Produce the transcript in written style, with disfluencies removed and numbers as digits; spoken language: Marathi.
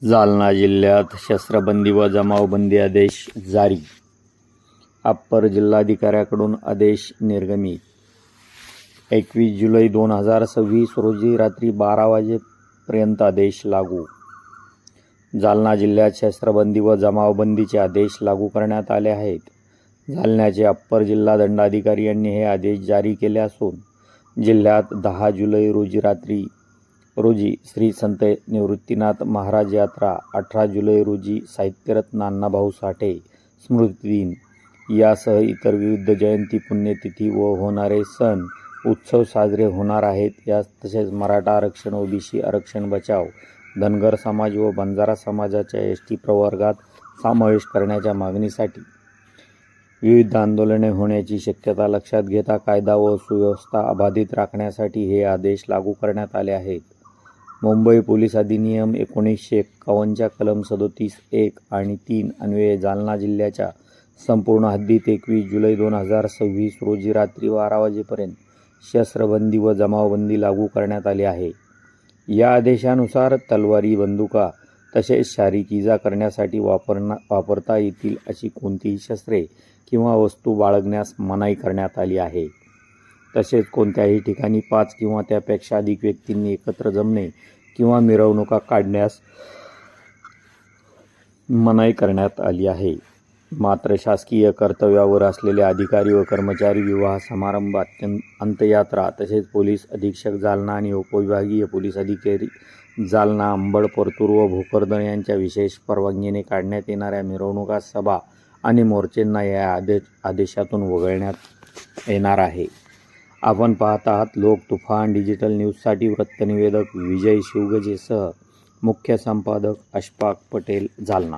जालना जिल्ह्यात शस्त्रबंदी व जमावबंदी आदेश जारी. अप्पर जिल्हाधिकाऱ्याकडून आदेश निर्गमित. 21 जुलै 2026 रोजी रात्री 12 वाजेपर्यंत आदेश लागू. जालना जिल्ह्यात शस्त्रबंदी व जमावबंदीचे आदेश लागू करण्यात आले आहेत. जालन्याचे अप्पर जिल्हा दंडाधिकारी यांनी हे आदेश जारी केले असून जिल्ह्यात 10 जुलै रोजी श्री संत निवृत्तीनाथ महाराज यात्रा, 18 जुलै रोजी साहित्यरत्न अण्णाभाऊ साठे स्मृती दिन यासह इतर विविध जयंती, पुण्यतिथी व होणारे सण उत्सव साजरे होणार आहेत. तसेच मराठा आरक्षण, ओबीसी आरक्षण बचाव, धनगर समाज व बंजारा समाजाच्या एसटी प्रवर्गात समावेश करण्याच्या मागणीसाठी विविध आंदोलने होण्याची शक्यता लक्षात घेता कायदा व सुव्यवस्था अबाधित राखण्यासाठी हे आदेश लागू करण्यात आले आहेत. मुंबई पोलीस अधिनियम 1951च्या कलम 37(1) आणि 3 अन्वये जालना जिल्ह्याच्या संपूर्ण हद्दीत 21 जुलै 2026 रोजी रात्री 12 वाजेपर्यंत शस्त्रबंदी व जमावबंदी लागू करण्यात आली आहे. या आदेशानुसार तलवारी, बंदुका तसेच शारीरिक इजा करण्यासाठी वापरता येतील अशी कोणतीही शस्त्रे किंवा वस्तू बाळगण्यास मनाई करण्यात आली आहे. तसेच कोणत्याही ठिकाणी 5 किंवा त्यापेक्षा अधिक व्यक्तींनी एकत्र जमणे किंवा मिरवणुका काढण्यास मनाई करण्यात आली आहे. मात्र शासकीय कर्तव्यावर असलेले अधिकारी व कर्मचारी, विवाह समारंभ, अंत्ययात्रा तसेच पोलीस अधीक्षक जालना आणि उपविभागीय पोलीस अधिकारी जालना, अंबड, परतूर व भोकरदन यांच्या विशेष परवानगीने काढण्यात येणाऱ्या मिरवणुका, सभा आणि मोर्चेंना या आदेशातून वगळण्यात येणार आहे. आपण पाहत आहात लोक तुफान डिजिटल न्यूजसाठी वृत्तनिवेदक विजय शिवगजेसह मुख्य संपादक अशफाक पटेल, जालना.